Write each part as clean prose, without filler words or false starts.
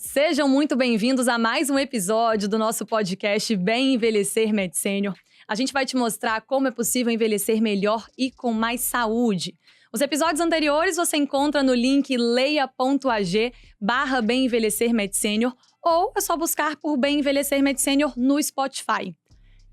Sejam muito bem-vindos a mais um episódio do nosso podcast Bem Envelhecer MedSenior. A gente vai te mostrar como é possível envelhecer melhor e com mais saúde. Os episódios anteriores você encontra no link leia.ag/Bem Envelhecer MedSenior ou é só buscar por Bem Envelhecer MedSenior no Spotify.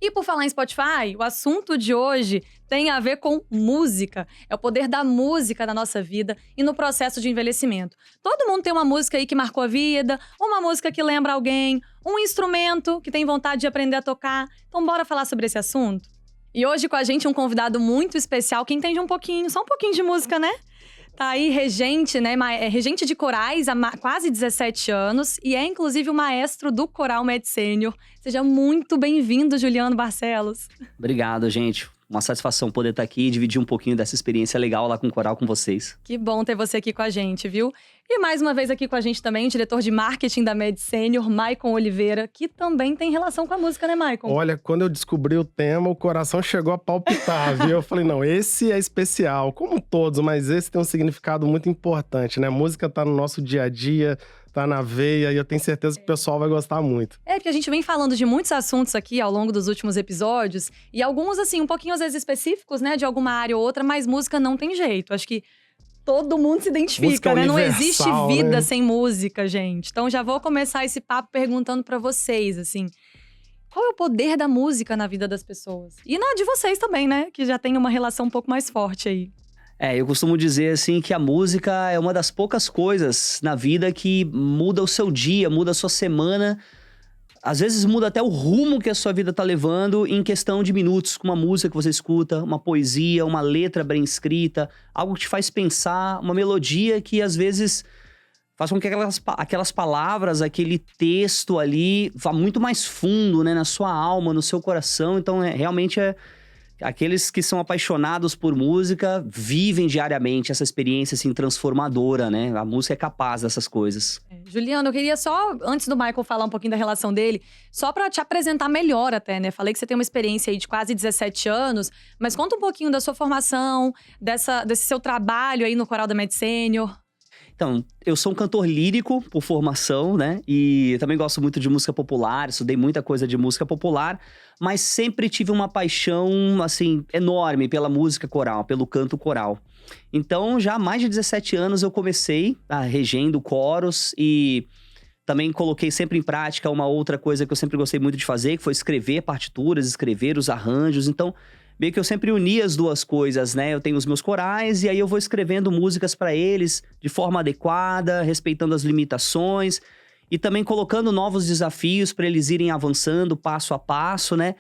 E por falar em Spotify, o assunto de hoje tem a ver com música. É o poder da música na nossa vida e no processo de envelhecimento. Todo mundo tem uma música aí que marcou a vida, uma música que lembra alguém, um instrumento que tem vontade de aprender a tocar. Então bora falar sobre esse assunto? E hoje com a gente um convidado muito especial que entende só um pouquinho de música, né? Tá aí regente, né? É regente de corais há quase 17 anos e é inclusive o maestro do Coral MedSenior. Seja muito bem-vindo, Juliano Barcelos. Obrigado, gente. Uma satisfação poder estar aqui e dividir um pouquinho dessa experiência legal lá com o coral com vocês. Que bom ter você aqui com a gente, viu? E mais uma vez aqui com a gente também, o diretor de marketing da MedSenior, Maicon Oliveira, que também tem relação com a música, né, Maicon? Olha, quando eu descobri o tema, o coração chegou a palpitar, viu? Eu falei, não, esse é especial, como todos, mas esse tem um significado muito importante, né? A música tá no nosso dia a dia, tá na veia, e eu tenho certeza que o pessoal vai gostar muito. É, porque a gente vem falando de muitos assuntos aqui ao longo dos últimos episódios, e alguns, assim, um pouquinho às vezes específicos, né, de alguma área ou outra, mas música não tem jeito. Acho que todo mundo se identifica, música né? universal, não existe vida, né? sem música, gente. Então já vou começar esse papo perguntando pra vocês, assim, qual é o poder da música na vida das pessoas? E na de vocês também, né? Que já tem uma relação um pouco mais forte aí. Eu costumo dizer assim que a música é uma das poucas coisas na vida que muda o seu dia, muda a sua semana. Às vezes muda até o rumo que a sua vida tá levando em questão de minutos, com uma música que você escuta, uma poesia, uma letra bem escrita, algo que te faz pensar, uma melodia que às vezes faz com que aquelas palavras, aquele texto ali vá muito mais fundo, né, na sua alma, no seu coração. Então realmente aqueles que são apaixonados por música vivem diariamente essa experiência assim, transformadora, né? A música é capaz dessas coisas. Juliano, eu queria só, antes do Michael falar um pouquinho da relação dele, só pra te apresentar melhor até, né? Falei que você tem uma experiência aí de quase 17 anos, mas conta um pouquinho da sua formação, desse seu trabalho aí no Coral da MedSenior. Então, eu sou um cantor lírico por formação, né? E também gosto muito de música popular, estudei muita coisa de música popular, mas sempre tive uma paixão, assim, enorme pela música coral, pelo canto coral. Então, já há mais de 17 anos eu comecei regendo coros e também coloquei sempre em prática uma outra coisa que eu sempre gostei muito de fazer, que foi escrever partituras, escrever os arranjos. Então, meio que eu sempre uni as duas coisas, né? Eu tenho os meus corais e aí eu vou escrevendo músicas para eles de forma adequada, respeitando as limitações e também colocando novos desafios para eles irem avançando passo a passo, né?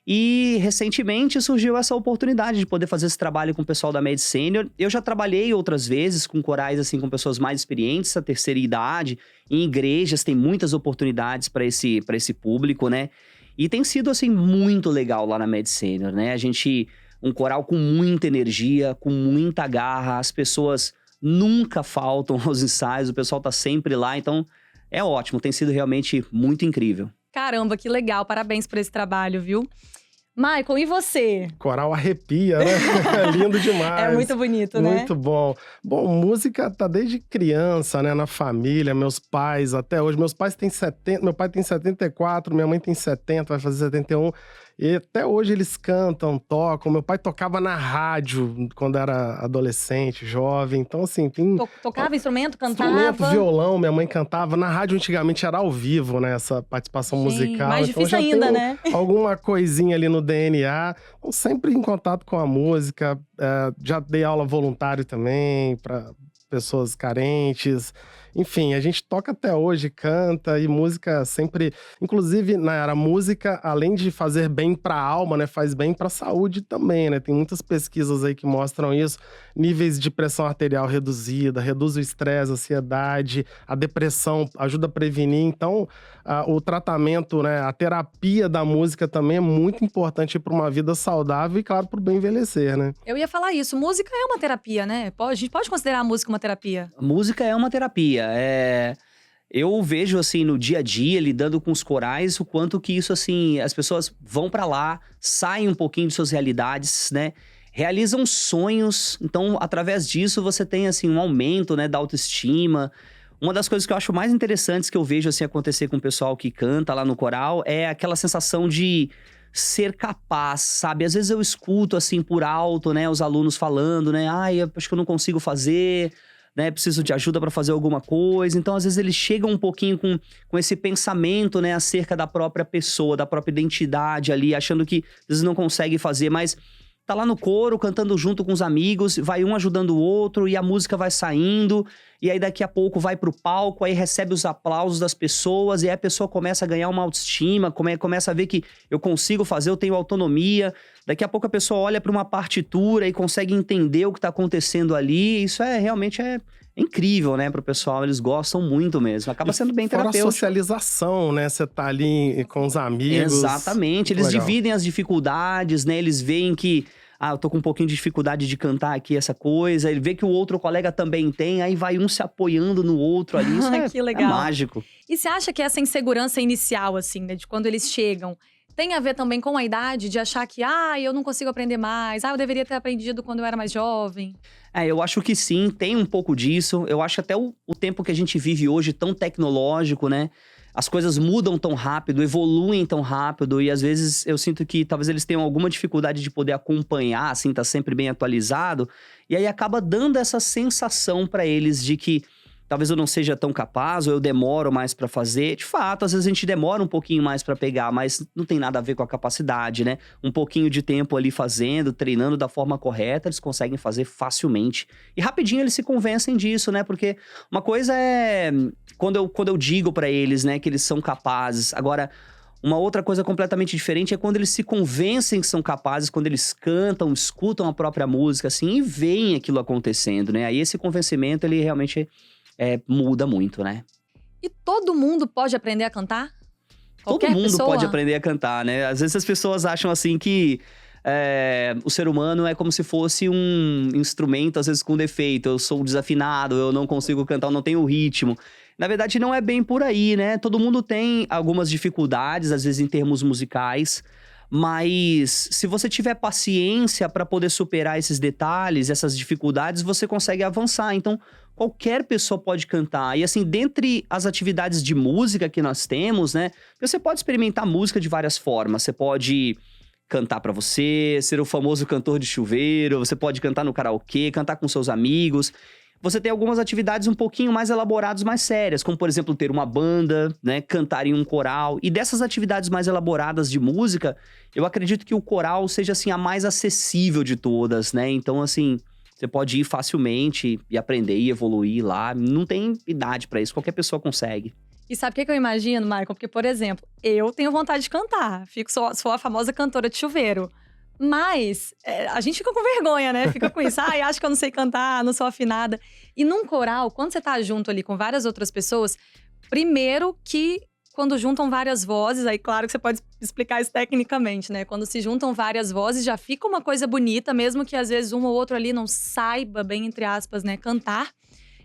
E recentemente surgiu essa oportunidade de poder fazer esse trabalho com o pessoal da MedSenior. Eu já trabalhei outras vezes com corais assim com pessoas mais experientes, a terceira idade, em igrejas tem muitas oportunidades para esse público, né? E tem sido, assim, muito legal lá na MedSenior, né? Um coral com muita energia, com muita garra. As pessoas nunca faltam aos ensaios, o pessoal tá sempre lá. Então, é ótimo, tem sido realmente muito incrível. Caramba, que legal. Parabéns por esse trabalho, viu? Michael, e você? Coral arrepia, né? É lindo demais. É muito bonito, né? Muito bom. Bom, música tá desde criança, né? Na família, meus pais até hoje. Meu pai tem 74, minha mãe tem 70, vai fazer 71. E até hoje eles cantam, tocam. Meu pai tocava na rádio quando era adolescente, jovem. Então, assim, tem... Tocava instrumento, cantava? Instrumento, violão, minha mãe cantava. Na rádio, antigamente, era ao vivo, né? Essa participação musical. Mais difícil ainda, né? Alguma coisinha ali no DNA. Então, sempre em contato com a música. Já dei aula voluntário também para pessoas carentes. Enfim, a gente toca até hoje, canta e música sempre... Inclusive, Nayara, a música, além de fazer bem para a alma, né, faz bem para a saúde também, né? Tem muitas pesquisas aí que mostram isso. Níveis de pressão arterial reduzida, reduz o estresse, a ansiedade, a depressão, ajuda a prevenir. Então, o tratamento, né, a terapia da música também é muito importante para uma vida saudável e, claro, para o bem envelhecer, né? Eu ia falar isso. Música é uma terapia, né? A gente pode considerar a música uma terapia? A música é uma terapia. Eu vejo, assim, no dia a dia, lidando com os corais, o quanto que isso, assim, as pessoas vão pra lá, saem um pouquinho de suas realidades, né? Realizam sonhos. Então, através disso, você tem, assim, um aumento, né, da autoestima, Uma das coisas que eu acho mais interessantes que eu vejo assim acontecer com o pessoal que canta lá no coral é aquela sensação de ser capaz, sabe? Às vezes eu escuto assim por alto, né, os alunos falando, né? Ai, eu acho que eu não consigo fazer, né? Preciso de ajuda para fazer alguma coisa. Então, às vezes eles chegam um pouquinho com esse pensamento, né, acerca da própria pessoa, da própria identidade ali, achando que às vezes não consegue fazer, mas tá lá no coro, cantando junto com os amigos, vai um ajudando o outro e a música vai saindo. E aí daqui a pouco vai pro palco, aí recebe os aplausos das pessoas e aí a pessoa começa a ganhar uma autoestima, começa a ver que eu consigo fazer, eu tenho autonomia. Daqui a pouco a pessoa olha para uma partitura e consegue entender o que tá acontecendo ali. Isso realmente é incrível, né, pro pessoal. Eles gostam muito mesmo. Acaba sendo bem Fora a terapêutico. socialização, né? Você tá ali com os amigos. Exatamente. Eles Legal. dividem as dificuldades, né? Eles veem que eu tô com um pouquinho de dificuldade de cantar aqui essa coisa. Ele vê que o outro colega também tem, aí vai um se apoiando no outro ali. Isso Que legal. é mágico. E você acha que essa insegurança inicial, assim, né, de quando eles chegam, tem a ver também com a idade de achar que, eu não consigo aprender mais, eu deveria ter aprendido quando eu era mais jovem? Eu acho que sim, tem um pouco disso. Eu acho até o tempo que a gente vive hoje tão tecnológico, né? As coisas mudam tão rápido, evoluem tão rápido. E às vezes eu sinto que talvez eles tenham alguma dificuldade de poder acompanhar, assim, tá sempre bem atualizado. E aí acaba dando essa sensação pra eles de que talvez eu não seja tão capaz, ou eu demoro mais pra fazer. De fato, às vezes a gente demora um pouquinho mais pra pegar, mas não tem nada a ver com a capacidade, né? Um pouquinho de tempo ali fazendo, treinando da forma correta, eles conseguem fazer facilmente. E rapidinho eles se convencem disso, né? Porque uma coisa é quando eu digo pra eles, né, que eles são capazes. Agora, uma outra coisa completamente diferente é quando eles se convencem que são capazes, quando eles cantam, escutam a própria música, assim, e veem aquilo acontecendo, né? Aí esse convencimento, ele realmente muda muito, né? E todo mundo pode aprender a cantar? Todo Qualquer mundo pessoa? pode aprender a cantar, né? Às vezes as pessoas acham assim que o ser humano é como se fosse um instrumento, às vezes com defeito. Eu sou desafinado, eu não consigo cantar, eu não tenho ritmo. Na verdade, não é bem por aí, né? Todo mundo tem algumas dificuldades, às vezes em termos musicais. Mas se você tiver paciência para poder superar esses detalhes, essas dificuldades, você consegue avançar. Então, qualquer pessoa pode cantar. E assim, dentre as atividades de música que nós temos, né? Você pode experimentar música de várias formas. Você pode cantar pra você, ser o famoso cantor de chuveiro, você pode cantar no karaokê, cantar com seus amigos. Você tem algumas atividades um pouquinho mais elaboradas, mais sérias, como por exemplo ter uma banda, né, cantar em um coral. E dessas atividades mais elaboradas de música, eu acredito que o coral seja assim a mais acessível de todas, né? Então assim, você pode ir facilmente e aprender e evoluir lá. Não tem idade pra isso, qualquer pessoa consegue. E sabe o que eu imagino, Michael? Porque, por exemplo, eu tenho vontade de cantar. Sou a famosa cantora de chuveiro. Mas a gente fica com vergonha, né? Fica com isso. Acho que eu não sei cantar, não sou afinada. E num coral, quando você tá junto ali com várias outras pessoas, primeiro que quando juntam várias vozes, aí claro que você pode explicar isso tecnicamente, né? Quando se juntam várias vozes, já fica uma coisa bonita, mesmo que às vezes um ou outro ali não saiba bem, entre aspas, né, cantar.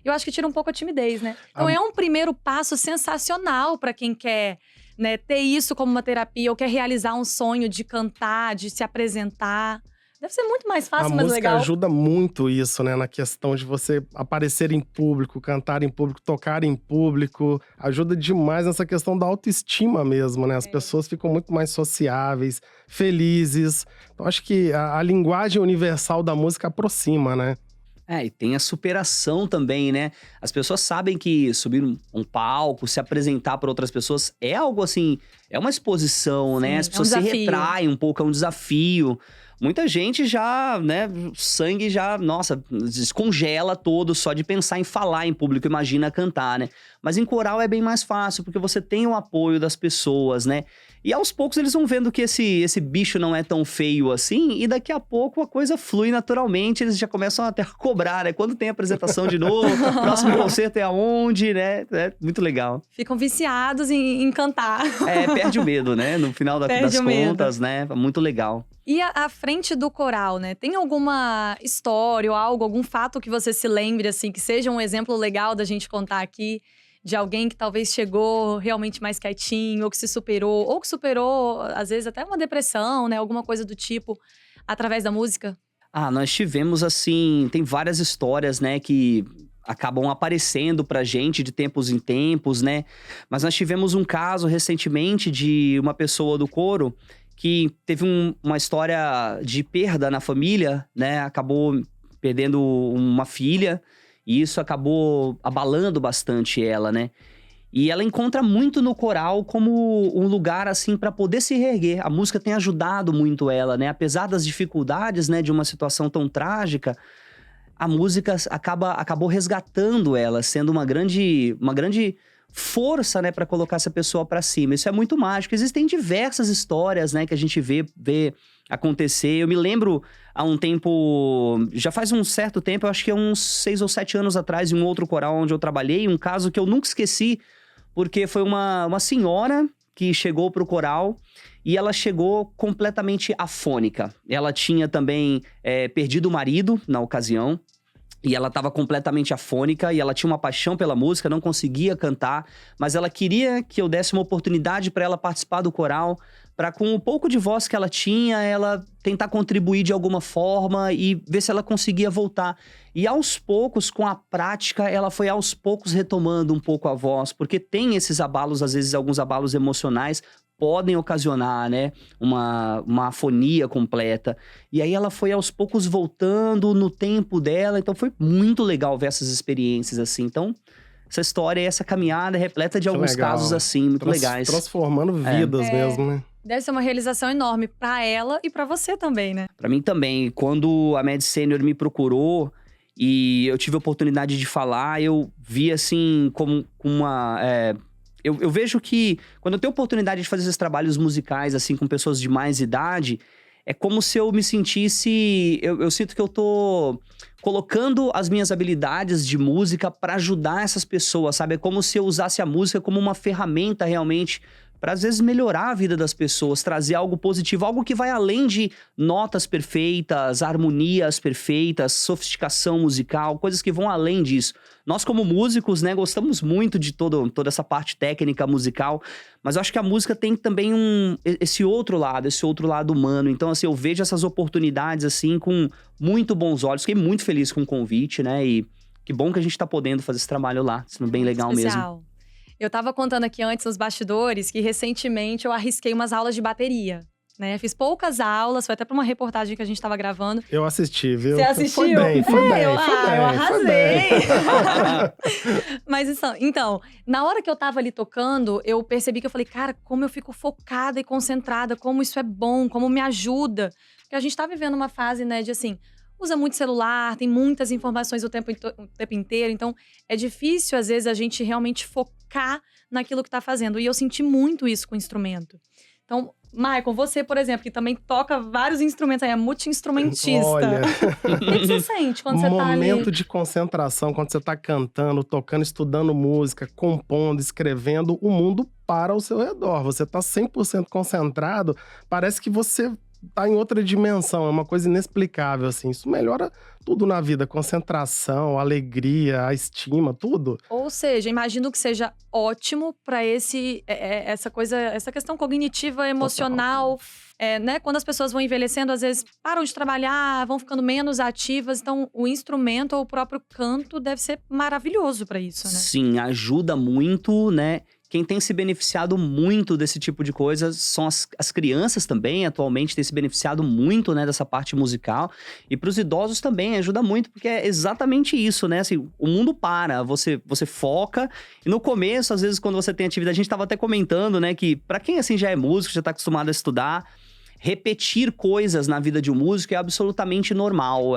Eu acho que tira um pouco a timidez, né? Então é um primeiro passo sensacional para quem quer, né, ter isso como uma terapia ou quer realizar um sonho de cantar, de se apresentar. Deve ser muito mais fácil, mais legal. A música ajuda muito isso, né? Na questão de você aparecer em público, cantar em público, tocar em público. Ajuda demais nessa questão da autoestima mesmo, né? As pessoas ficam muito mais sociáveis, felizes. Então acho que a linguagem universal da música aproxima, né? E tem a superação também, né? As pessoas sabem que subir um palco, se apresentar para outras pessoas é algo assim, é uma exposição, né? As pessoas se retraem um pouco, é um desafio. Muita gente já, né, o sangue já, nossa, descongela todo só de pensar em falar em público, imagina cantar, né? Mas em coral é bem mais fácil, porque você tem o apoio das pessoas, né? E aos poucos eles vão vendo que esse bicho não é tão feio assim, e daqui a pouco a coisa flui naturalmente, eles já começam até a cobrar, né? Quando tem apresentação de novo, próximo concerto é aonde, né? É muito legal. Ficam viciados em cantar. Perde o medo, né? No final das contas, né? Muito legal. E à frente do coral, né? Tem alguma história ou algo, algum fato que você se lembre, assim, que seja um exemplo legal da gente contar aqui? De alguém que talvez chegou realmente mais quietinho, ou que se superou, ou que superou, às vezes, até uma depressão, né? Alguma coisa do tipo, através da música? Nós tivemos, assim, tem várias histórias, né, que acabam aparecendo pra gente de tempos em tempos, né? Mas nós tivemos um caso recentemente de uma pessoa do coro que teve uma história de perda na família, né? Acabou perdendo uma filha e isso acabou abalando bastante ela, né? E ela encontra muito no coral como um lugar, assim, para poder se reerguer. A música tem ajudado muito ela, né? Apesar das dificuldades, né, de uma situação tão trágica, a música acabou resgatando ela, sendo uma grande força, né, para colocar essa pessoa para cima. Isso é muito mágico. Existem diversas histórias, né, que a gente vê acontecer. Eu me lembro há um tempo, já faz um certo tempo, eu acho que é uns 6 ou 7 anos atrás, em um outro coral onde eu trabalhei, um caso que eu nunca esqueci, porque foi uma senhora que chegou pro coral e ela chegou completamente afônica. Ela tinha também perdido o marido na ocasião. E ela estava completamente afônica e ela tinha uma paixão pela música, não conseguia cantar, mas ela queria que eu desse uma oportunidade para ela participar do coral, para com o pouco de voz que ela tinha, ela tentar contribuir de alguma forma e ver se ela conseguia voltar. E aos poucos, com a prática, ela foi aos poucos retomando um pouco a voz, porque tem esses abalos, às vezes alguns abalos emocionais, podem ocasionar, né, uma afonia completa. E aí ela foi aos poucos voltando no tempo dela, então foi muito legal ver essas experiências, assim. Então, essa história e essa caminhada é repleta de alguns casos, assim, muito legais. Transformando vidas mesmo, né? Deve ser uma realização enorme pra ela e pra você também, né? Pra mim também. Quando a Med Senior me procurou e eu tive a oportunidade de falar, eu vi, assim, como uma... Eu vejo que quando eu tenho a oportunidade de fazer esses trabalhos musicais, assim, com pessoas de mais idade, é como se eu me sentisse... Eu sinto que eu tô colocando as minhas habilidades de música para ajudar essas pessoas, sabe? É como se eu usasse a música como uma ferramenta realmente para às vezes melhorar a vida das pessoas, trazer algo positivo, algo que vai além de notas perfeitas, harmonias perfeitas, sofisticação musical, coisas que vão além disso. Nós como músicos, né, gostamos muito de toda essa parte técnica musical, mas eu acho que a música tem também esse outro lado humano. Então, assim, eu vejo essas oportunidades, assim, com muito bons olhos. Fiquei muito feliz com o convite, né, e que bom que a gente tá podendo fazer esse trabalho lá, sendo bem legal especial. mesmo. Eu tava contando aqui antes nos bastidores que recentemente eu arrisquei umas aulas de bateria, né? Fiz poucas aulas, foi até pra uma reportagem que a gente tava gravando. Eu assisti, viu? Você assistiu? Foi bem. Eu arrasei! Mas então, na hora que eu tava ali tocando, eu percebi que eu falei, cara, como eu fico focada e concentrada, como isso é bom, como me ajuda. Porque a gente tá vivendo uma fase, né, de assim… usa muito celular, tem muitas informações o tempo inteiro. Então, é difícil, às vezes, a gente realmente focar naquilo que tá fazendo. E eu senti muito isso com o instrumento. Então, Maicon, você, por exemplo, que também toca vários instrumentos, aí é multi-instrumentista. Olha… O que você sente quando você tá ali? Momento de concentração, quando você tá cantando, tocando, estudando música, compondo, escrevendo, o mundo para ao seu redor. Você tá 100% concentrado, parece que você tá em outra dimensão, é uma coisa inexplicável, assim. Isso melhora tudo na vida, concentração, alegria, a estima, tudo. Ou seja, imagino que seja ótimo pra essa questão cognitiva, emocional, né? Quando as pessoas vão envelhecendo, às vezes param de trabalhar, vão ficando menos ativas. Então, o instrumento ou o próprio canto deve ser maravilhoso pra isso, né? Sim, ajuda muito, né? Quem tem se beneficiado muito desse tipo de coisa são as crianças também, atualmente, têm se beneficiado muito, né, dessa parte musical. E para os idosos também ajuda muito, porque é exatamente isso, né? Assim, o mundo para, você foca. E no começo, às vezes, quando você tem atividade, a gente estava até comentando, né, que para quem, assim, já é músico, já está acostumado a estudar, repetir coisas na vida de um músico é absolutamente normal.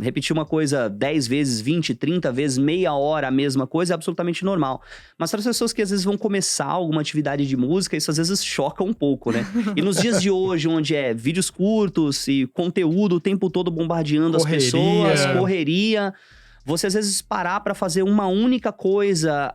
Repetir uma coisa 10 vezes, 20, 30 vezes, meia hora a mesma coisa é absolutamente normal. Mas para as pessoas que às vezes vão começar alguma atividade de música, isso às vezes choca um pouco, né? E nos dias de hoje, onde vídeos curtos e conteúdo o tempo todo bombardeando as pessoas, correria, você às vezes parar para fazer uma única coisa…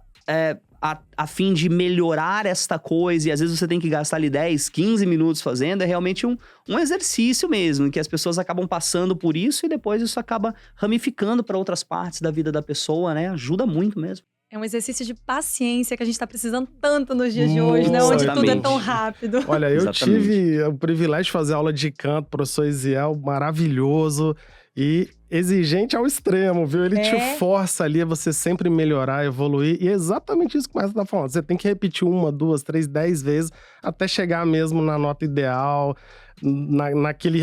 a fim de melhorar esta coisa, e às vezes você tem que gastar ali 10, 15 minutos fazendo, é realmente um exercício mesmo, em que as pessoas acabam passando por isso e depois isso acaba ramificando para outras partes da vida da pessoa, né? Ajuda muito mesmo. É um exercício de paciência que a gente tá precisando tanto nos dias de hoje, né? Onde tudo é tão rápido. Olha, eu tive o privilégio de fazer aula de canto, professor Isiel, maravilhoso. E exigente ao extremo, viu? Ele te É. força ali a você sempre melhorar, evoluir. E é exatamente isso que o Maestro tá falando. Você tem que repetir 1, 2, 3, 10 vezes até chegar mesmo na nota ideal,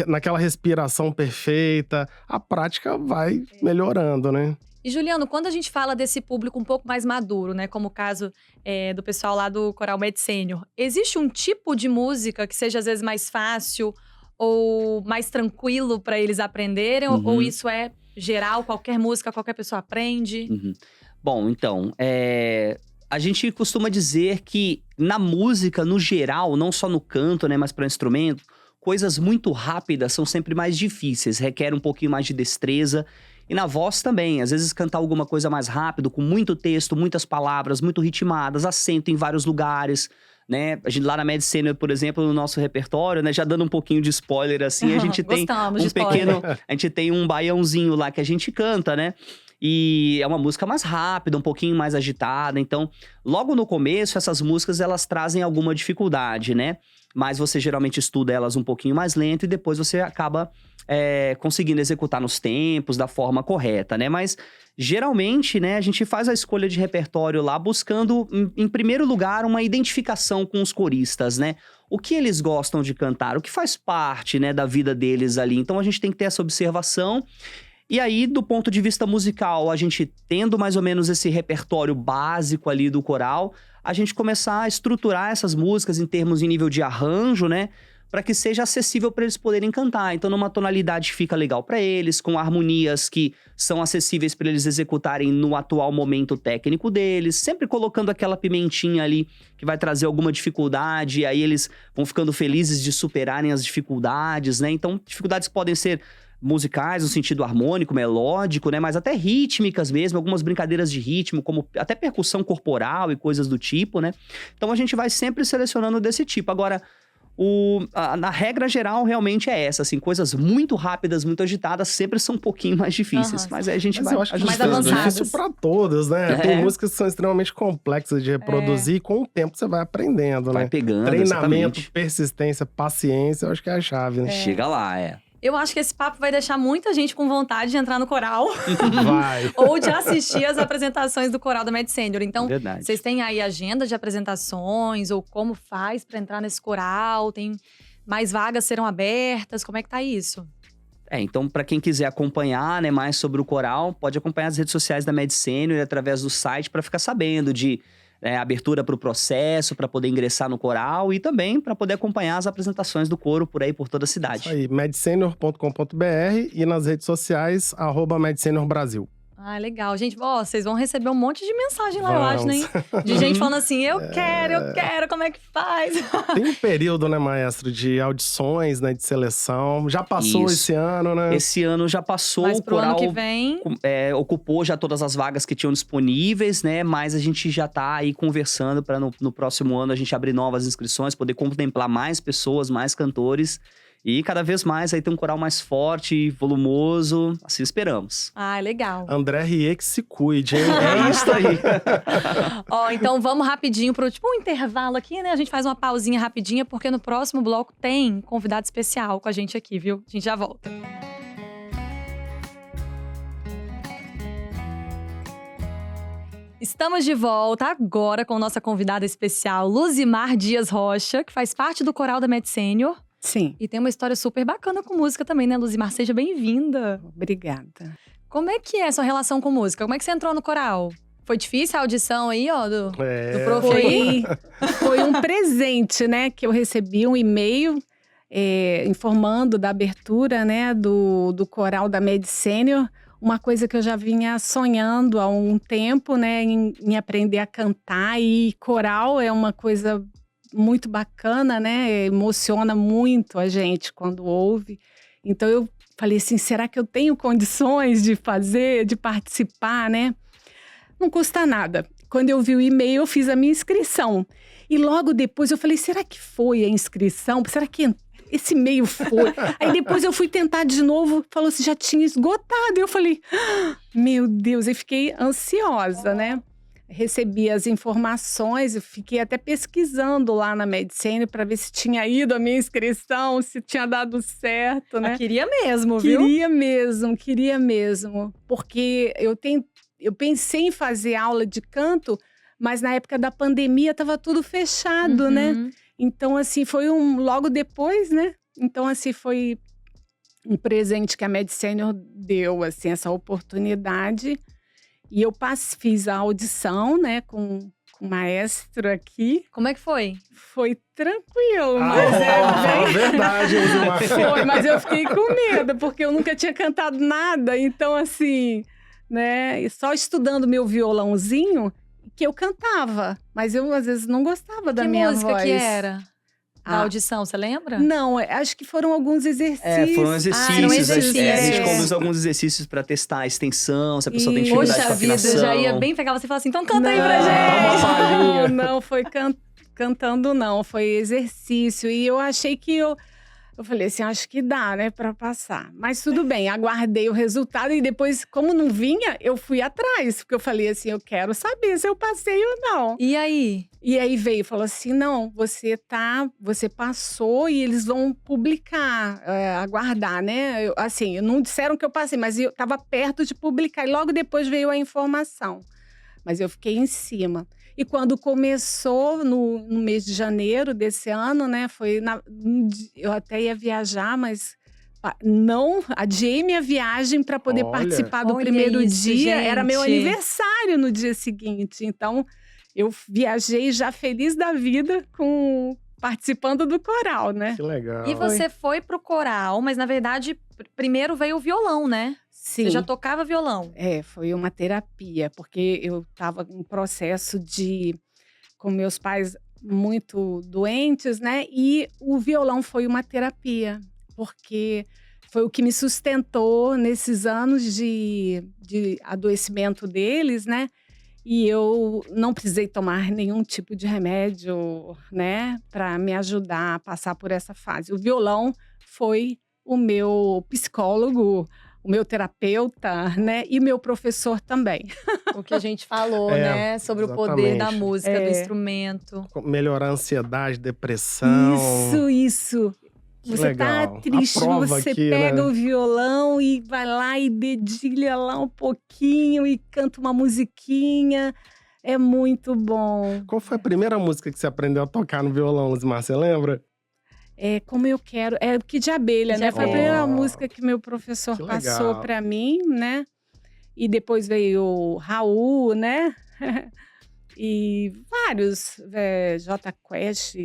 naquela respiração perfeita. A prática vai melhorando, né? E Juliano, quando a gente fala desse público um pouco mais maduro, né, como o caso do pessoal lá do Coral Med Sênior, existe um tipo de música que seja às vezes mais fácil ou mais tranquilo para eles aprenderem? Ou isso é geral, qualquer música, qualquer pessoa aprende? Bom, então, a gente costuma dizer que na música, no geral, não só no canto, né, mas para instrumento, coisas muito rápidas são sempre mais difíceis, requer um pouquinho mais de destreza. E na voz também, às vezes cantar alguma coisa mais rápido, com muito texto, muitas palavras, muito ritmadas, acento em vários lugares, né? A gente lá na Med Sênior, por exemplo, no nosso repertório, né? Já dando um pouquinho de spoiler, assim, a gente tem Gostamos de um spoiler. a gente tem um baiãozinho lá que a gente canta, né? E é uma música mais rápida, um pouquinho mais agitada. Então, logo no começo, essas músicas, elas trazem alguma dificuldade, né? Mas você geralmente estuda elas um pouquinho mais lento e depois você acaba conseguindo executar nos tempos, da forma correta, né? Mas, geralmente, né, a gente faz a escolha de repertório lá buscando, em primeiro lugar, uma identificação com os coristas, né? O que eles gostam de cantar, o que faz parte, né, da vida deles ali. Então, a gente tem que ter essa observação. E aí, do ponto de vista musical, a gente tendo mais ou menos esse repertório básico ali do coral, a gente começar a estruturar essas músicas em nível de arranjo, né? Para que seja acessível para eles poderem cantar. Então, numa tonalidade que fica legal para eles, com harmonias que são acessíveis para eles executarem no atual momento técnico deles, sempre colocando aquela pimentinha ali que vai trazer alguma dificuldade, e aí eles vão ficando felizes de superarem as dificuldades, né? Então, dificuldades podem ser musicais, no sentido harmônico, melódico, né? Mas até rítmicas mesmo, algumas brincadeiras de ritmo, como até percussão corporal e coisas do tipo, né? Então a gente vai sempre selecionando desse tipo. Agora, na regra geral, realmente é essa, assim, coisas muito rápidas, muito agitadas, sempre são um pouquinho mais difíceis. Mas aí a gente vai eu acho que mais é avançadas. difícil pra todos, né? Tem músicas que são extremamente complexas de reproduzir e com o tempo você vai aprendendo, Vai né? pegando, Treinamento, exatamente. persistência, paciência, eu acho que é a chave, né? Chega lá, Eu acho que esse papo vai deixar muita gente com vontade de entrar no coral. Vai. Ou de assistir as apresentações do Coral da Med Sênior. Então, Verdade. vocês têm aí agenda de apresentações? Ou como faz para entrar nesse coral? Tem mais vagas serão abertas? Como é que tá isso? Então, para quem quiser acompanhar, né, mais sobre o coral, pode acompanhar as redes sociais da Med Sênior através do site para ficar sabendo de abertura para o processo, para poder ingressar no coral e também para poder acompanhar as apresentações do coro por aí, por toda a cidade. Isso aí, medsenior.com.br e nas redes sociais, @medseniorbrasil. Ah, legal. Gente, vocês vão receber um monte de mensagem lá, eu Vamos. acho, né? De gente falando assim, eu quero, como é que faz? Tem um período, né, maestro, de audições, né, de seleção. Já passou Isso. esse ano, né? Esse ano já passou, Mas o pro coral ano que vem… ocupou já todas as vagas que tinham disponíveis, né? Mas a gente já tá aí conversando para no próximo ano a gente abrir novas inscrições, poder contemplar mais pessoas, mais cantores. E cada vez mais aí ter um coral mais forte, volumoso, assim esperamos. Ah, legal. André Rie que se cuide, hein? É isso aí. Ó, então vamos rapidinho pro um intervalo aqui, né? A gente faz uma pausinha rapidinha, porque no próximo bloco tem convidado especial com a gente aqui, viu? A gente já volta. Estamos de volta agora com nossa convidada especial, Luzimar Dias Rocha, que faz parte do coral da Med Sênior. Sim, E tem uma história super bacana com música também, né, Luzimar? Seja bem-vinda. obrigada. Como é que é a sua relação com música? Como é que você entrou no coral? Foi difícil a audição aí, ó, do prof aí? Foi um presente, né? Que eu recebi um e-mail informando da abertura, né? Do coral da Med Sênior. Uma coisa que eu já vinha sonhando há um tempo, né? Em aprender a cantar. E coral é uma coisa muito bacana, né? Emociona muito a gente quando ouve. Então eu falei assim, será que eu tenho condições de fazer, de participar, né? Não custa nada. Quando eu vi o e-mail, eu fiz a minha inscrição. E logo depois eu falei, será que foi a inscrição? Será que esse e-mail foi? Aí depois eu fui tentar de novo, falou assim, já tinha esgotado. Eu falei, meu Deus, eu fiquei ansiosa, né? recebi as informações, eu fiquei até pesquisando lá na Medicene para ver se tinha ido a minha inscrição, se tinha dado certo, né? Queria mesmo, viu? Queria mesmo. Porque eu pensei em fazer aula de canto, mas na época da pandemia estava tudo fechado, né? Então, assim, foi logo depois, né? Então, assim, foi um presente que a Medicene deu, assim, essa oportunidade. E eu fiz a audição, né, com o maestro aqui. Como é que foi? Foi tranquilo, mas verdade, foi, mas eu fiquei com medo, porque eu nunca tinha cantado nada. Então, assim, né, só estudando meu violãozinho, que eu cantava. Mas eu, às vezes, não gostava da minha voz. Que música que era? Da audição, você lembra? Não, acho que foram alguns exercícios. Foram exercícios. eram exercícios. A gente conduz alguns exercícios pra testar a extensão, se a pessoa tem dificuldade com a Poxa vida, afinação. já ia bem pegar você e falar assim, então canta aí pra gente. Não, foi cantando não, foi exercício. E eu achei que eu falei assim, acho que dá, né, pra passar. Mas tudo bem, aguardei o resultado e depois, como não vinha, eu fui atrás. Porque eu falei assim, eu quero saber se eu passei ou não. E aí? E aí veio e falou assim, não, você passou e eles vão publicar, aguardar, né? Assim, não disseram que eu passei, mas eu estava perto de publicar. E logo depois veio a informação. Mas eu fiquei em cima. E quando começou, no mês de janeiro desse ano, né? Eu até ia viajar, mas não adiei minha viagem para poder participar do primeiro dia. Gente. Era meu aniversário no dia seguinte. Então, eu viajei já feliz da vida participando do coral, né? Que legal. E você foi pro coral, mas na verdade, primeiro veio o violão, né? Sim. Você já tocava violão. Foi uma terapia, porque eu estava em processo com meus pais muito doentes, né? E o violão foi uma terapia, porque foi o que me sustentou nesses anos de adoecimento deles, né? E eu não precisei tomar nenhum tipo de remédio, né? Para me ajudar a passar por essa fase. O violão foi o meu psicólogo, o meu terapeuta, né? E meu professor também. O que a gente falou, né? Sobre exatamente. o poder da música, do instrumento. Melhorar a ansiedade, depressão. Isso. Você legal. tá triste, você aqui, pega né? o violão e vai lá e dedilha lá um pouquinho e canta uma musiquinha. É muito bom. Qual foi a primeira música que você aprendeu a tocar no violão, Luzimar? Você lembra? Como eu quero. Que de abelha, né? Foi a primeira música que meu professor Que passou legal. para mim, né? E depois veio o Raul, né? E vários, J Quest,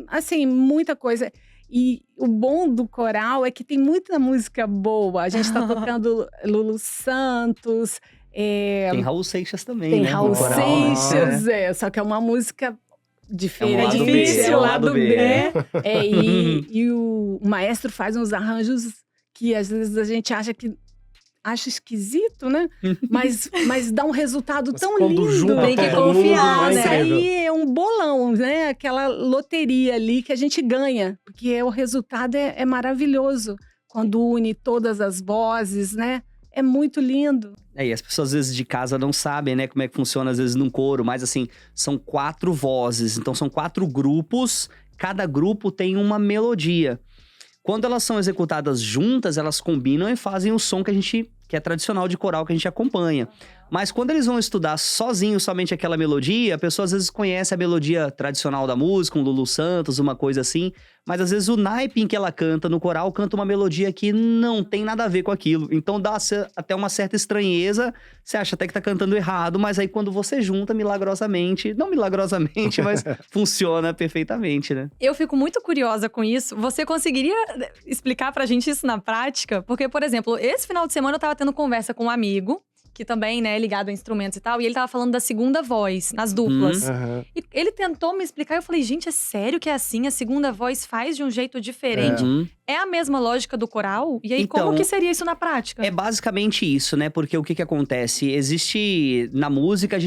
assim, muita coisa. E o bom do coral é que tem muita música boa. A gente está tocando Lulu Santos. Tem Raul Seixas também, Tem né? Raul no coral. Seixas, só que é uma música diferente. lado B, É o lado B. E o maestro faz uns arranjos que às vezes a gente acha esquisito, né? Mas dá um resultado tão quando lindo. junta Tem que todo confiar, mundo, né? Isso incrível. aí é um bolão, né? Aquela loteria ali que a gente ganha. Porque o resultado é maravilhoso. Quando une todas as vozes, né? É muito lindo. E as pessoas, às vezes, de casa não sabem, né, como é que funciona, às vezes, num coro. Mas, assim, são 4 vozes. Então, são 4 grupos. Cada grupo tem uma melodia. Quando elas são executadas juntas, elas combinam e fazem o som que é tradicional de coral que a gente acompanha. Mas quando eles vão estudar sozinho somente aquela melodia, a pessoa às vezes conhece a melodia tradicional da música, um Lulu Santos, uma coisa assim. Mas às vezes o naipe em que ela canta no coral canta uma melodia que não tem nada a ver com aquilo. Então dá até uma certa estranheza, você acha até que tá cantando errado, mas aí quando você junta milagrosamente, não milagrosamente, mas funciona perfeitamente, né? Eu fico muito curiosa com isso. Você conseguiria explicar pra gente isso na prática? Porque, por exemplo, esse final de semana eu tava tendo conversa com um amigo, que também, né, é ligado a instrumentos e tal, e ele tava falando da segunda voz, nas duplas. Aham. E ele tentou me explicar, e eu falei, gente, é sério que é assim? A segunda voz faz de um jeito diferente? É a mesma lógica do coral? E aí, Então, como que seria isso na prática? É basicamente isso, né? Porque o que acontece? Existe, na música,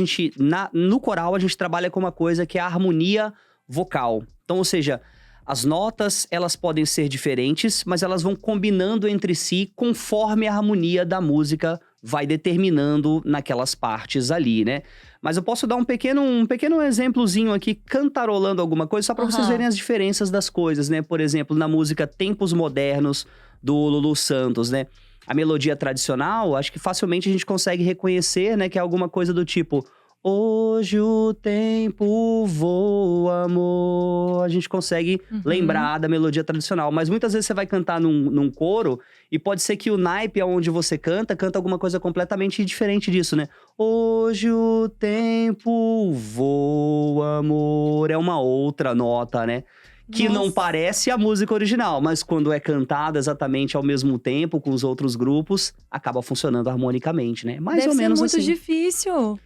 no coral, a gente trabalha com uma coisa que é a harmonia vocal. Então, ou seja, as notas, elas podem ser diferentes, mas elas vão combinando entre si conforme a harmonia da música vai determinando naquelas partes ali, né? Mas eu posso dar um pequeno exemplozinho aqui, cantarolando alguma coisa, só para vocês verem as diferenças das coisas, né? Por exemplo, na música Tempos Modernos, do Lulu Santos, né? A melodia tradicional, acho que facilmente a gente consegue reconhecer, né? Que é alguma coisa do tipo... Hoje o tempo voa, amor. A gente consegue lembrar da melodia tradicional. Mas muitas vezes você vai cantar num coro e pode ser que o naipe onde você canta alguma coisa completamente diferente disso, né? Hoje o tempo voa, amor. É uma outra nota, né? Que não parece a música original, mas quando é cantada exatamente ao mesmo tempo com os outros grupos, acaba funcionando harmonicamente, né? Mais ou menos assim. Deve ser muito difícil.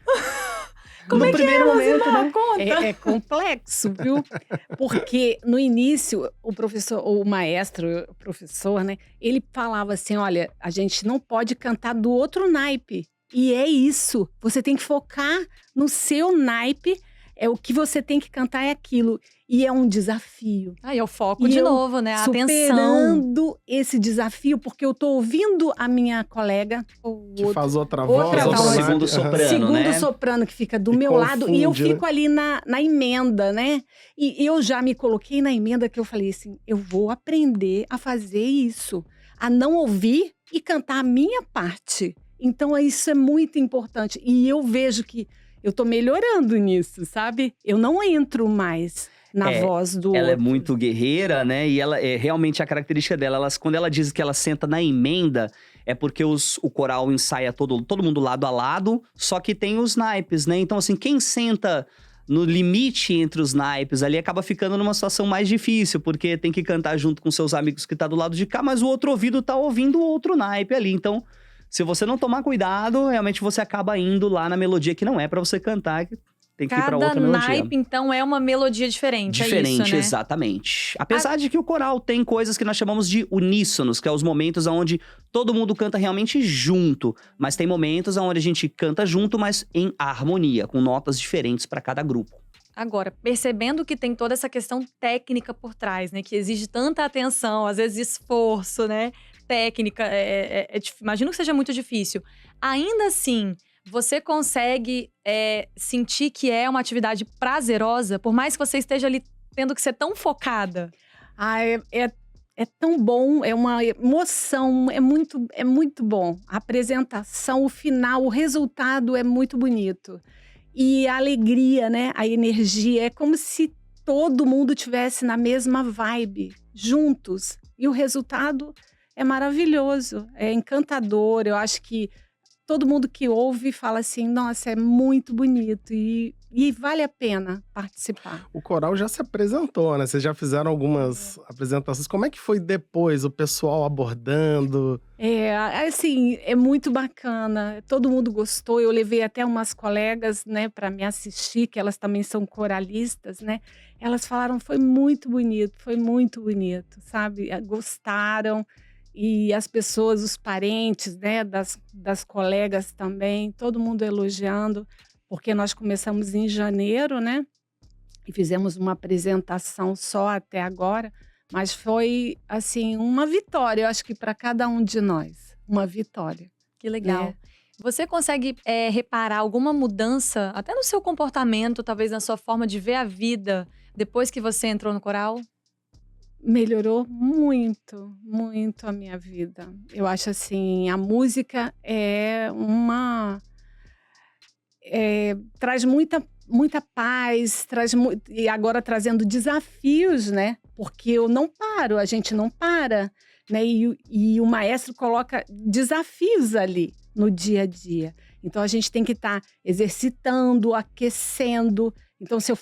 Como no primeiro momento, né? É complexo, viu? Porque no início, o professor, né? Ele falava assim, olha, a gente não pode cantar do outro naipe. E é isso, você tem que focar no seu naipe, o que você tem que cantar é aquilo. E é um desafio. Aí é o foco de novo, né? A atenção. Superando esse desafio, porque eu tô ouvindo a minha colega. Que faz outra voz. Segundo soprano, segundo né? soprano que fica do meu lado. E eu fico ali na emenda, né? E eu já me coloquei na emenda que eu falei assim, eu vou aprender a fazer isso. A não ouvir e cantar a minha parte. Então isso é muito importante. E eu vejo que eu tô melhorando nisso, sabe? Eu não entro mais na voz do Ela outro. é muito guerreira, né? E ela é realmente a característica dela. Quando ela diz que ela senta na emenda, é porque o coral ensaia todo mundo lado a lado, só que tem os naipes, né? Então, assim, quem senta no limite entre os naipes ali acaba ficando numa situação mais difícil, porque tem que cantar junto com seus amigos que tá do lado de cá, mas o outro ouvido tá ouvindo o outro naipe ali. Então, se você não tomar cuidado, realmente você acaba indo lá na melodia que não é pra você cantar, tem que ir pra outra melodia. Cada naipe, então, é uma melodia diferente, Diferente, é isso, né? Exatamente. Apesar de que o coral tem coisas que nós chamamos de uníssonos, que é os momentos onde todo mundo canta realmente junto. Mas tem momentos onde a gente canta junto, mas em harmonia, com notas diferentes para cada grupo. Agora, percebendo que tem toda essa questão técnica por trás, né? Que exige tanta atenção, às vezes esforço, né? Técnica, imagino que seja muito difícil. Ainda assim, você consegue sentir que é uma atividade prazerosa, por mais que você esteja ali tendo que ser tão focada? É tão bom, é uma emoção, é muito bom. A apresentação, o final, o resultado é muito bonito. E a alegria, né? A energia, é como se todo mundo tivesse na mesma vibe, juntos. E o resultado é maravilhoso, é encantador. Eu acho que todo mundo que ouve fala assim, nossa, é muito bonito e vale a pena participar. O coral já se apresentou, né? Vocês já fizeram algumas apresentações. Como é que foi depois, o pessoal abordando? Assim, é muito bacana. Todo mundo gostou. Eu levei até umas colegas, né, para me assistir, que elas também são coralistas, né? Elas falaram, foi muito bonito, sabe? Gostaram. E as pessoas, os parentes, né, das colegas também, todo mundo elogiando, porque nós começamos em janeiro, né? E fizemos uma apresentação só até agora, mas foi, assim, uma vitória, eu acho que para cada um de nós, uma vitória. Que legal. Você consegue reparar alguma mudança, até no seu comportamento, talvez na sua forma de ver a vida, depois que você entrou no coral? Melhorou muito, muito a minha vida. Eu acho assim, a música traz muita paz, e agora trazendo desafios, né? Porque eu não paro, a gente não para, né? E o maestro coloca desafios ali no dia a dia. Então a gente tem que estar exercitando, aquecendo. Então se eu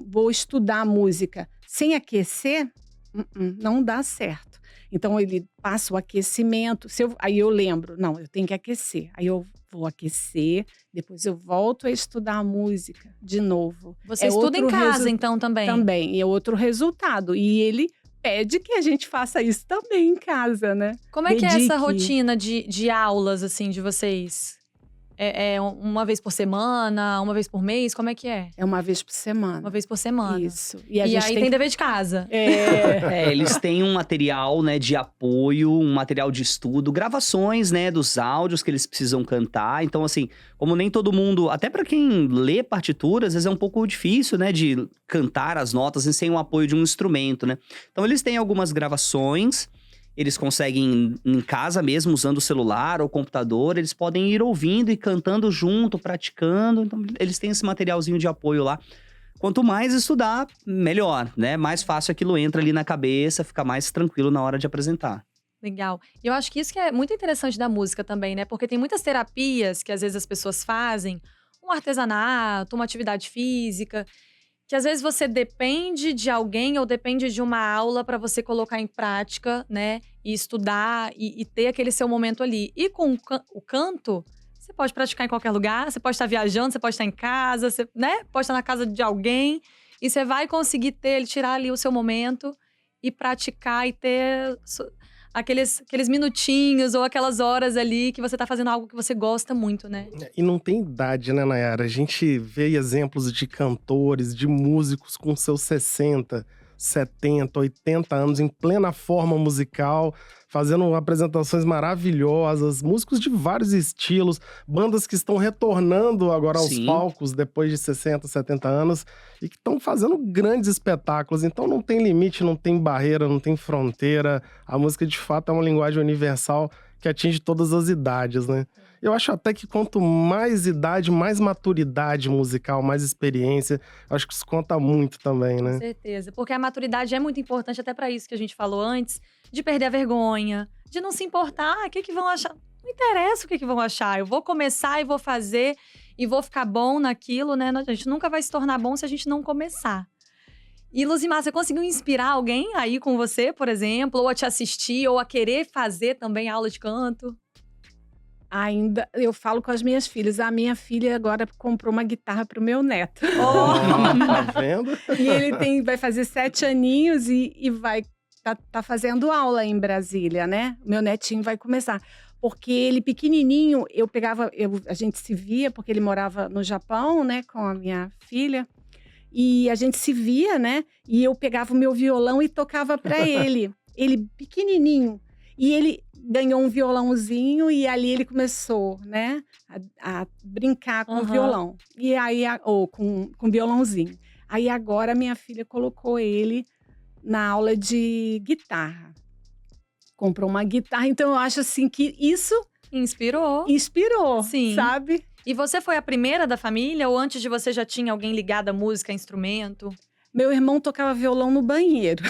vou estudar música sem aquecer, não dá certo. Então ele passa o aquecimento, aí eu lembro, não, eu tenho que aquecer. Aí eu vou aquecer, depois eu volto a estudar a música de novo. Você estuda em casa, então, também? Também, e é outro resultado. E ele pede que a gente faça isso também em casa, né? Como é que é essa rotina de aulas, assim, de vocês? É uma vez por semana, uma vez por mês? Como é que é? É uma vez por semana. Uma vez por semana. Isso. E aí tem dever de casa. Eles têm um material, né, de apoio, um material de estudo, gravações, né, dos áudios que eles precisam cantar. Então, assim, como nem todo mundo, até pra quem lê partitura, às vezes é um pouco difícil, né, de cantar as notas sem o apoio de um instrumento, né? Então, eles têm algumas gravações. Eles conseguem, em casa mesmo, usando o celular ou computador, eles podem ir ouvindo e cantando junto, praticando. Então, eles têm esse materialzinho de apoio lá. Quanto mais estudar, melhor, né? Mais fácil aquilo entra ali na cabeça, fica mais tranquilo na hora de apresentar. Legal. E eu acho que isso que é muito interessante da música também, né? Porque tem muitas terapias que às vezes as pessoas fazem, um artesanato, uma atividade física, que às vezes você depende de alguém ou depende de uma aula para você colocar em prática, né? E estudar e ter aquele seu momento ali. E com o canto, você pode praticar em qualquer lugar, você pode estar viajando, você pode estar em casa, você, né? Pode estar na casa de alguém e você vai conseguir tirar ali o seu momento e praticar e ter aqueles minutinhos ou aquelas horas ali que você tá fazendo algo que você gosta muito, né? E não tem idade, né, Nayara? A gente vê exemplos de cantores, de músicos com seus 60, 70, 80 anos, em plena forma musical, fazendo apresentações maravilhosas, músicos de vários estilos, bandas que estão retornando agora aos Sim. palcos depois de 60, 70 anos e que estão fazendo grandes espetáculos. Então não tem limite, não tem barreira, não tem fronteira. A música, de fato, é uma linguagem universal que atinge todas as idades, né? Eu acho até que quanto mais idade, mais maturidade musical, mais experiência, acho que isso conta muito também, né? Com certeza. Porque a maturidade é muito importante até pra isso que a gente falou antes, de perder a vergonha, de não se importar, o que vão achar? Não interessa o que vão achar, eu vou começar e vou fazer e vou ficar bom naquilo, né? A gente nunca vai se tornar bom se a gente não começar. E, Luzimar, você conseguiu inspirar alguém aí com você, por exemplo? Ou a te assistir, ou a querer fazer também aula de canto? Ainda, eu falo com as minhas filhas. A minha filha agora comprou uma guitarra pro meu neto. Tá vendo? E ele vai fazer 7 aninhos e vai tá fazendo aula em Brasília, né? Meu netinho vai começar. Porque ele pequenininho, a gente se via, porque ele morava no Japão, né, com a minha filha. E a gente se via, né? E eu pegava o meu violão e tocava para ele. Ele pequenininho. E ele ganhou um violãozinho e ali ele começou, né? A brincar com o violão. E aí, ou com violãozinho. Aí agora minha filha colocou ele na aula de guitarra. Comprou uma guitarra. Então eu acho assim que isso Inspirou. Sim. Sabe? E você foi a primeira da família ou antes de você já tinha alguém ligado à música, a instrumento? Meu irmão tocava violão no banheiro.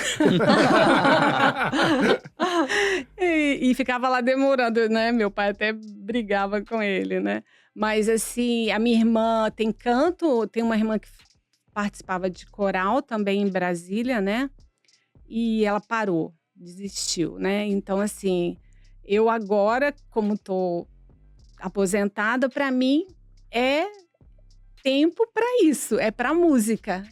e ficava lá demorando, né? Meu pai até brigava com ele, né? Mas assim, a minha irmã tem canto, tem uma irmã que participava de coral também em Brasília, né? E ela parou, desistiu, né? Então assim, eu agora, como tô aposentada, para mim é tempo para isso, é para música.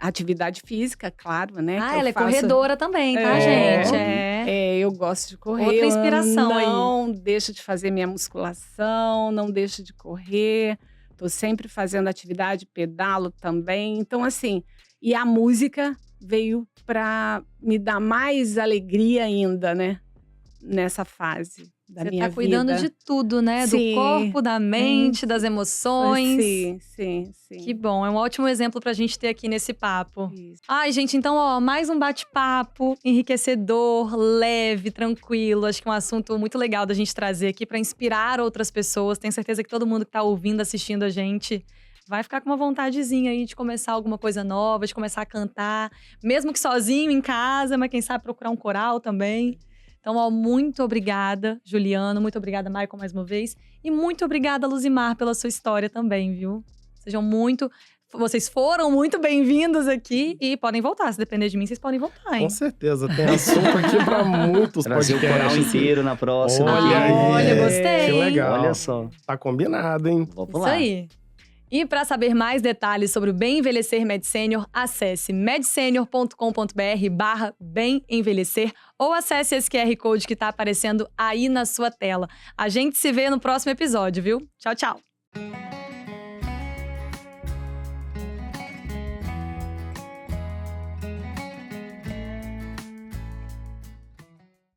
Atividade física, claro, né? Ela é corredora também, tá, gente? Eu gosto de correr. Outra inspiração aí. Não deixo de fazer minha musculação, não deixo de correr. Tô sempre fazendo atividade, pedalo também. Então, assim, e a música veio para me dar mais alegria ainda, né? Nessa fase da minha vida. Você tá cuidando de tudo, né? Sim. Do corpo, da mente, das emoções. Sim. Que bom, é um ótimo exemplo pra gente ter aqui nesse papo. Isso. Ai, gente, então, ó, mais um bate-papo enriquecedor, leve, tranquilo. Acho que é um assunto muito legal da gente trazer aqui pra inspirar outras pessoas. Tenho certeza que todo mundo que tá ouvindo, assistindo a gente vai ficar com uma vontadezinha aí de começar alguma coisa nova, de começar a cantar, mesmo que sozinho em casa, mas quem sabe procurar um coral também. Então, ó, muito obrigada, Juliano. Muito obrigada, Michael, mais uma vez. E muito obrigada, Luzimar, pela sua história também, viu? Vocês foram muito bem-vindos aqui e podem voltar. Se depender de mim, vocês podem voltar, hein? Com certeza, tem assunto aqui para muitos Trazer o coral podcasts. inteiro na próxima. Olha aí. Olha, gostei. Que legal. Olha só. Tá combinado, hein? Vamos Isso lá. aí. E para saber mais detalhes sobre o Bem Envelhecer MedSenior, acesse medsenior.com.br/bem envelhecer ou acesse esse QR Code que está aparecendo aí na sua tela. A gente se vê no próximo episódio, viu? Tchau, tchau!